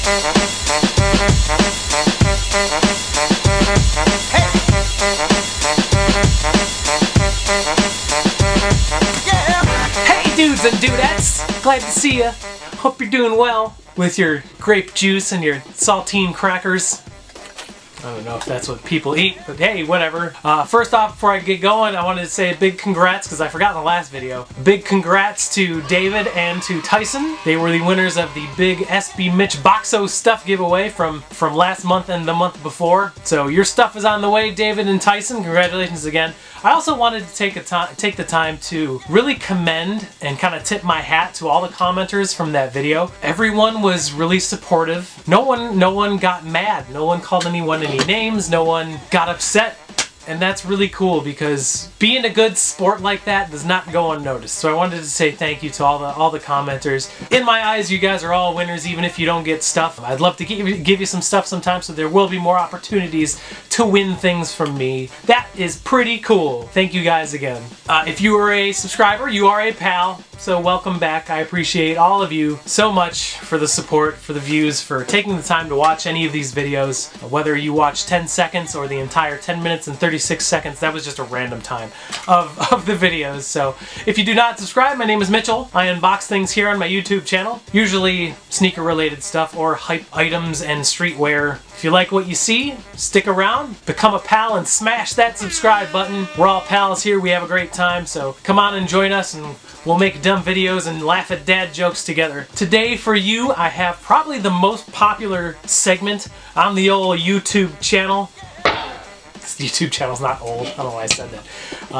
Hey dudes and dudettes! Glad to see ya. Hope you're doing well with your grape juice and your saltine crackers. I don't know if that's what people eat, but hey, whatever. First off, before I get going, I wanted to say a big congrats, because I forgot in the last video. Big congrats to David and to Tyson. They were the winners of the big SB Mitch Boxo stuff giveaway from last month and the month before. So your stuff is on the way, David and Tyson. Congratulations again. I also wanted to take the time to really commend and kind of tip my hat to all the commenters from that video. Everyone was really supportive. No one got mad. No one called anyone any names. No one got upset. And that's really cool, because being a good sport like that does not go unnoticed. So I wanted to say thank you to all the commenters. In my eyes, you guys are all winners, even if you don't get stuff. I'd love to give you some stuff sometime, so there will be more opportunities to win things from me. That is pretty cool. Thank you guys again. If you are a subscriber, you are a pal. So welcome back. I appreciate all of you so much for the support, for the views, for taking the time to watch any of these videos. Whether you watch 10 seconds or the entire 10 minutes and 36 seconds, that was just a random time of the videos. So if you do not subscribe, my name is Mitchell. I unbox things here on my YouTube channel, usually sneaker related stuff or hype items and streetwear. If you like what you see, stick around, become a pal, and smash that subscribe button. We're all pals here, we have a great time, so come on and join us and we'll make dumb videos and laugh at dad jokes together. Today for you, I have probably the most popular segment on the old YouTube channel. This YouTube channel's not old, I don't know why I said that.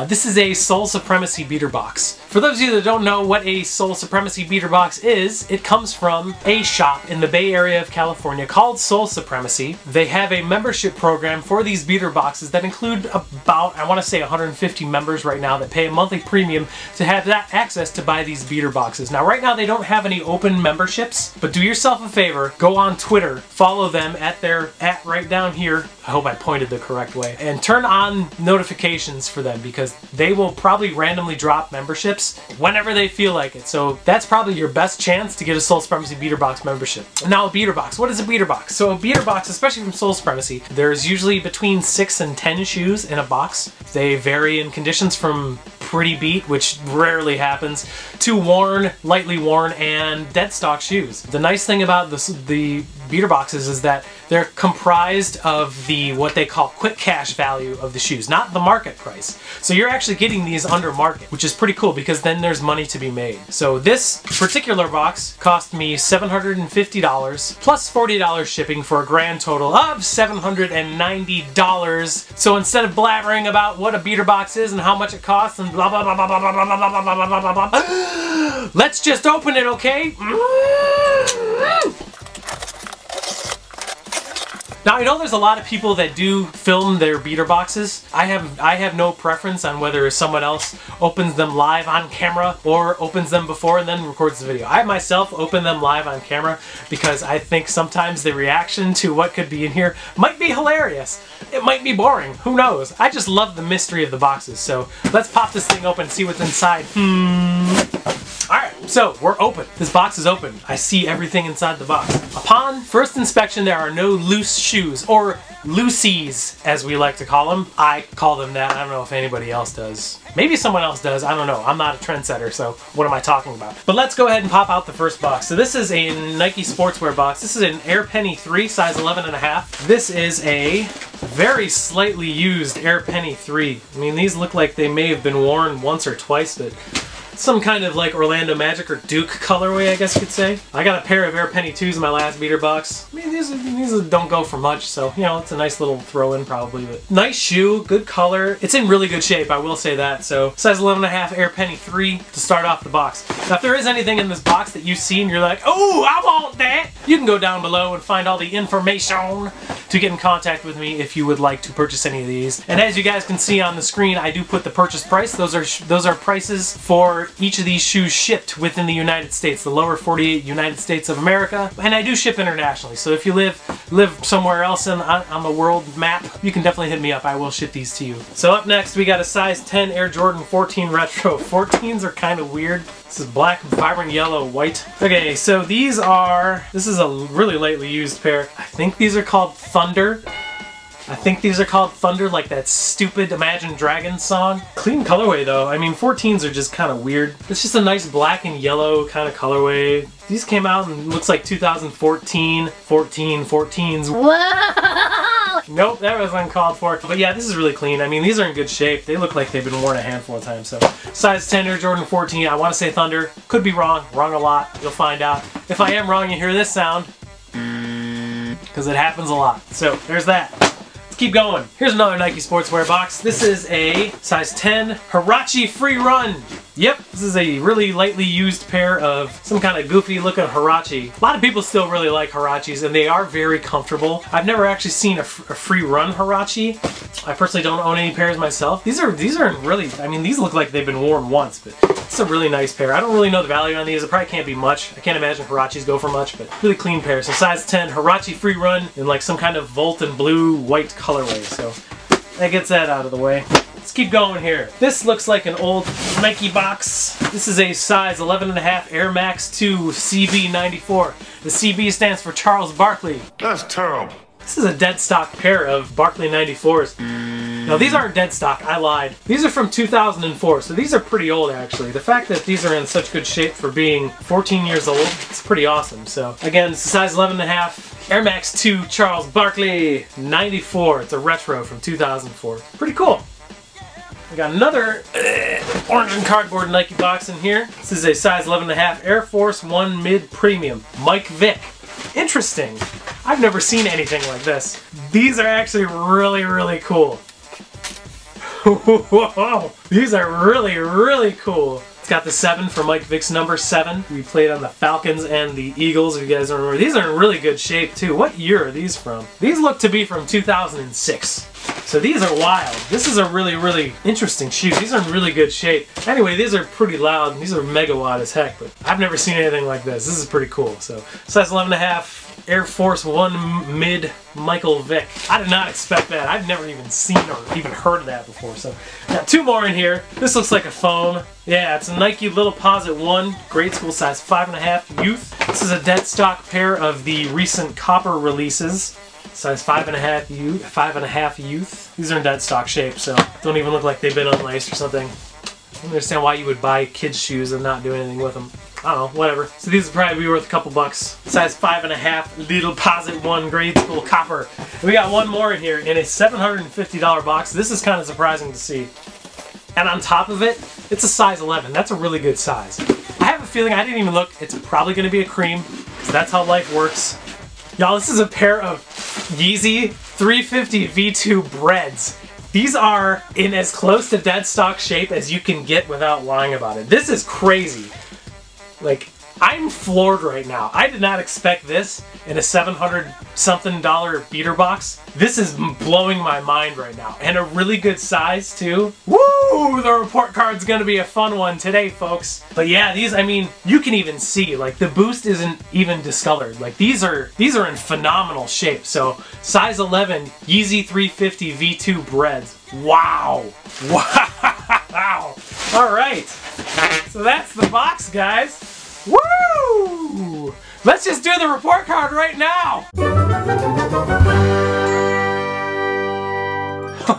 This is a Soul Supremacy beater box. For those of you that don't know what a Soul Supremacy beater box is, it comes from a shop in the Bay Area of California called Soul Supremacy. They have a membership program for these beater boxes that include about, I want to say 150 members right now that pay a monthly premium to have that access to buy these beater boxes. Now right now they don't have any open memberships, but do yourself a favor, go on Twitter, follow them at their right down here. I hope I pointed the correct way. And turn on notifications for them, because they will probably randomly drop memberships whenever they feel like it. So that's probably your best chance to get a Soul Supremacy beater box membership. Now a beater box. What is a beater box? So a beater box, especially from Soul Supremacy, there's usually between 6 and 10 shoes in a box. They vary in conditions from pretty beat, which rarely happens, to worn, lightly worn, and dead stock shoes. The nice thing about the beater boxes is that they're comprised of the what they call quick cash value of the shoes, not the market price. So you're actually getting these under market, which is pretty cool, because then there's money to be made. So this particular box cost me $750 plus $40 shipping for a grand total of $790. So instead of blabbering about what a beater box is and how much it costs and blah blah blah blah blah blah blah blah blah blah blah blah, let's just open it, okay? Now I know there's a lot of people that do film their beater boxes. I have no preference on whether someone else opens them live on camera or opens them before and then records the video. I myself open them live on camera because I think sometimes the reaction to what could be in here might be hilarious. It might be boring, who knows? I just love the mystery of the boxes. So let's pop this thing open and see what's inside. Alright, so we're open. This box is open. I see everything inside the box. Upon first inspection, there are no loose shoes, or loosies, as we like to call them. I call them that. I don't know if anybody else does. Maybe someone else does. I don't know. I'm not a trendsetter, so what am I talking about? But let's go ahead and pop out the first box. So this is a Nike sportswear box. This is an Air Penny 3, size 11.5. This is a very slightly used Air Penny 3. I mean, these look like they may have been worn once or twice, but some kind of like Orlando Magic or Duke colorway, I guess you could say. I got a pair of Air Penny 2s in my last beater box. I mean, these don't go for much, so, you know, it's a nice little throw-in probably. But nice shoe, good color. It's in really good shape, I will say that. So, size 11.5 Air Penny 3 to start off the box. Now, if there is anything in this box that you see and you're like, oh, I want that, you can go down below and find all the information to get in contact with me if you would like to purchase any of these. And as you guys can see on the screen, I do put the purchase price. Those are prices for each of these shoes shipped within the United States, the lower 48 United States of America, and I do ship internationally. So if you live somewhere else on the world map, you can definitely hit me up. I will ship these to you. So up next, we got a size 10 Air Jordan 14 Retro. 14s are kind of weird. This is black, vibrant yellow, white. Okay, so this is a really lightly used pair. I think these are called Thunder. Like that stupid Imagine Dragons song. Clean colorway though. I mean, 14s are just kind of weird. It's just a nice black and yellow kind of colorway. These came out in looks like 2014. 14s. Whoa! Nope, that was uncalled for. But yeah, this is really clean. I mean, these are in good shape. They look like they've been worn a handful of times. So, size 10 Air Jordan 14. I want to say Thunder. Could be wrong. Wrong a lot. You'll find out. If I am wrong, you hear this sound. Because it happens a lot. So, there's that. Keep going. Here's another Nike sportswear box. This is a size 10 HUARACHE Free Run. Yep, this is a really lightly used pair of some kind of goofy looking HUARACHE. A lot of people still really like HUARACHEs and they are very comfortable. I've never actually seen a free run HUARACHE. I personally don't own any pairs myself. These are really, I mean, these look like they've been worn once, but it's a really nice pair. I don't really know the value on these. It probably can't be much. I can't imagine HUARACHEs go for much, but really clean pair. So size 10 HUARACHE Free Run in like some kind of Volton blue white colorway. So that gets that out of the way. Let's keep going here. This looks like an old Nike box. This is a size 11.5 Air Max 2 CB94. The CB stands for Charles Barkley. That's terrible. This is a dead stock pair of Barkley 94s. Now these aren't dead stock, I lied. These are from 2004, so these are pretty old actually. The fact that these are in such good shape for being 14 years old, it's pretty awesome. So again, it's a size 11.5 Air Max 2 Charles Barkley 94. It's a retro from 2004. Pretty cool. We got another orange and cardboard Nike box in here. This is a size 11.5 Air Force One Mid Premium MID Vick. Interesting. I've never seen anything like this. These are actually really, really cool. Whoa, these are really, really cool. It's got the 7 for MID Vick's number 7. We played on the Falcons and the Eagles, if you guys don't remember. These are in really good shape too. What year are these from? These look to be from 2006. So these are wild. This is a really, really interesting shoe. These are in really good shape. Anyway, these are pretty loud. These are megawatt as heck, but I've never seen anything like this. This is pretty cool. So size 11.5 Air Force One Mid MID Vick. I did not expect that. I've never even seen or even heard of that before. So got two more in here. This looks like a phone. Yeah, it's a Nike Little Posit One, grade school size 5.5 youth. This is a dead stock pair of the recent copper releases. Size 5.5 youth. These are in dead stock shape, so don't even look like they've been unlaced or something. I don't understand why you would buy kids' shoes and not do anything with them. I don't know, whatever. So these would probably be worth a couple bucks. Size 5.5 Little Posit One grade school copper. And we got one more in here in a $750 box. This is kind of surprising to see. And on top of it, it's a size 11. That's a really good size. I have a feeling, I didn't even look, it's probably going to be a cream, because that's how life works. Y'all, this is a pair of Yeezy 350 V2 BREDs. These are in as close to dead stock shape as you can get without lying about it. This is crazy. Like, I'm floored right now. I did not expect this in a $700-something beater box. This is blowing my mind right now. And a really good size, too. Woo! The report card's gonna be a fun one today, folks. But yeah, these, I mean, you can even see, like, the boost isn't even discolored. Like, these are in phenomenal shape. So, size 11, Yeezy 350 V2 BREDs. Wow! Wow! Alright. So that's the box, guys. Woo! Let's just do the report card right now!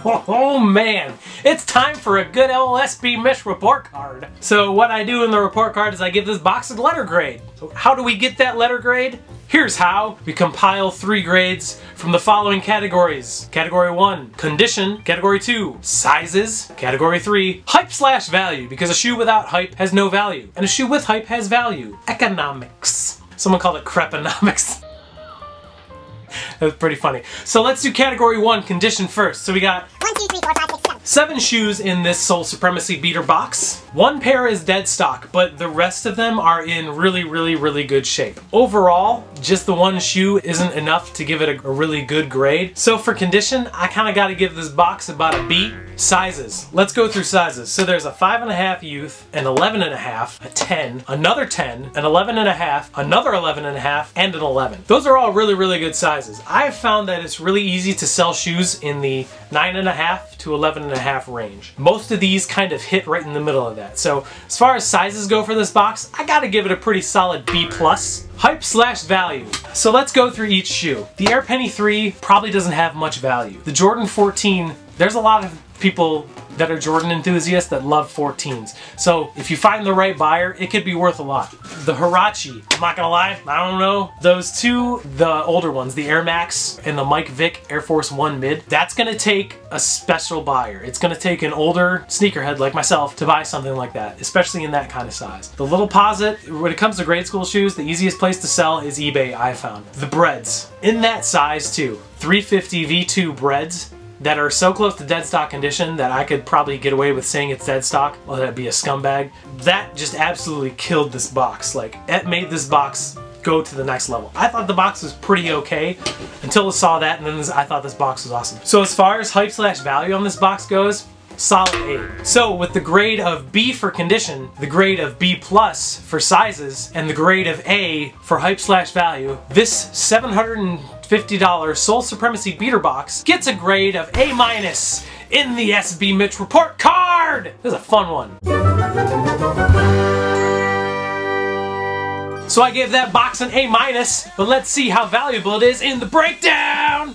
Oh man, it's time for a good LSB Mitch report card. So what I do in the report card is I give this box a letter grade. So how do we get that letter grade? Here's how. We compile 3 grades from the following categories. Category 1, condition. Category 2, sizes. Category 3, hype/value, because a shoe without hype has no value, and a shoe with hype has value. Economics. Someone called it creponomics. That was pretty funny. So let's do category 1, condition first. So we got 1, 2, 3, 4, 5, 6, 7. 7 shoes in this Soul Supremacy beater box. 1 pair is dead stock, but the rest of them are in really, really, really good shape. Overall, just the 1 shoe isn't enough to give it a really good grade. So for condition, I kind of got to give this box about a B. Sizes. Let's go through sizes. So there's a 5.5 youth, an 11.5, a 10, another 10, an 11.5, another 11.5, and an 11. Those are all really, really good sizes. I've found that it's really easy to sell shoes in the 9.5 to 11.5 range. Most of these kind of hit right in the middle of that. So as far as sizes go for this box, I gotta give it a pretty solid B+. Hype / value. So let's go through each shoe. The Air Penny 3 probably doesn't have much value. The Jordan 14, there's a lot of people that are Jordan enthusiasts that love 14s. So if you find the right buyer, it could be worth a lot. The HUARACHE, I'm not gonna lie, I don't know. Those two, the older ones, the Air Max and the MID VICK Air Force 1 mid, that's gonna take a special buyer. It's gonna take an older sneakerhead like myself to buy something like that, especially in that kind of size. The Little Posite, when it comes to grade school shoes, the easiest place to sell is eBay, I found. The BREDs, in that size too. 350 V2 BREDs, that are so close to dead stock condition that I could probably get away with saying it's dead stock. Well, that'd be a scumbag. That just absolutely killed this box. Like, it made this box go to the next level. I thought the box was pretty okay until I saw that, and then I thought this box was awesome. So as far as hype / value on this box goes, solid A. So with the grade of B for condition, the grade of B+ for sizes, and the grade of A for hype / value, this $750 Soul Supremacy beater box gets a grade of A- in the SB Mitch report card! This is a fun one. So I gave that box an A-, but let's see how valuable it is in the breakdown!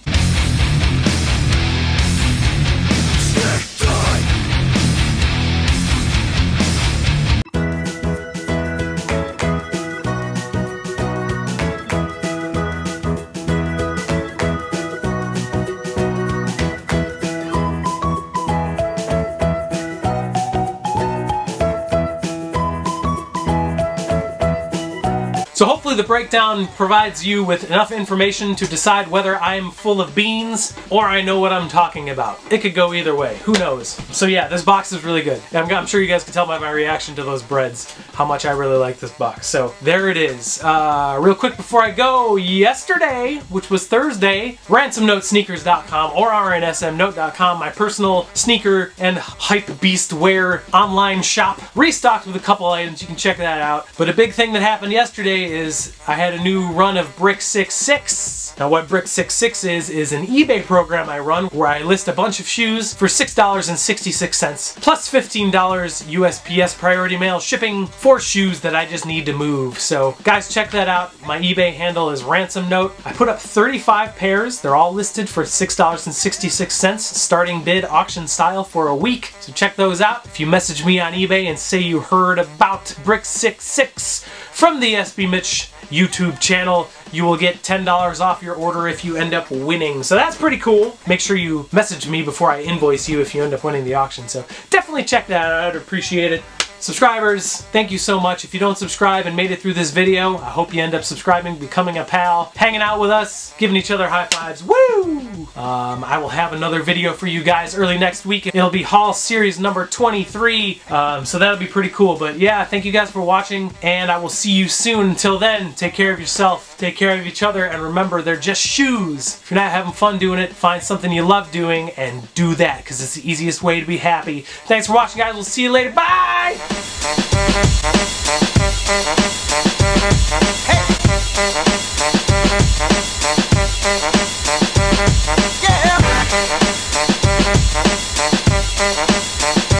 So hopefully the breakdown provides you with enough information to decide whether I'm full of beans or I know what I'm talking about. It could go either way, who knows. So yeah, this box is really good. I'm sure you guys can tell by my reaction to those breads how much I really like this box. So there it is. Real quick before I go, yesterday, which was Thursday, ransomnotesneakers.com or rnsmnote.com, my personal sneaker and hype beast wear online shop, restocked with a couple items. You can check that out. But a big thing that happened yesterday is I had a new run of Brick 66. Now what Brick 66 is an eBay program I run where I list a bunch of shoes for $6.66 plus $15 USPS priority mail shipping for shoes that I just need to move. So guys, check that out. My eBay handle is ransomnote. I put up 35 pairs. They're all listed for $6.66 starting bid auction style for a week. So check those out. If you message me on eBay and say you heard about Brick 66 from the SB Mitch YouTube channel, you will get $10 off your order if you end up winning. So that's pretty cool. Make sure you message me before I invoice you if you end up winning the auction. So definitely check that out. I'd appreciate it. Subscribers, thank you so much. If you don't subscribe and made it through this video, I hope you end up subscribing, becoming a pal, hanging out with us, giving each other high fives. Woo! I will have another video for you guys early next week. It'll be haul series number 23, so that'll be pretty cool. But yeah, thank you guys for watching, and I will see you soon. Until then, take care of yourself, take care of each other, and remember, they're just shoes. If you're not having fun doing it, find something you love doing and do that, because it's the easiest way to be happy. Thanks for watching, guys. We'll see you later. Bye!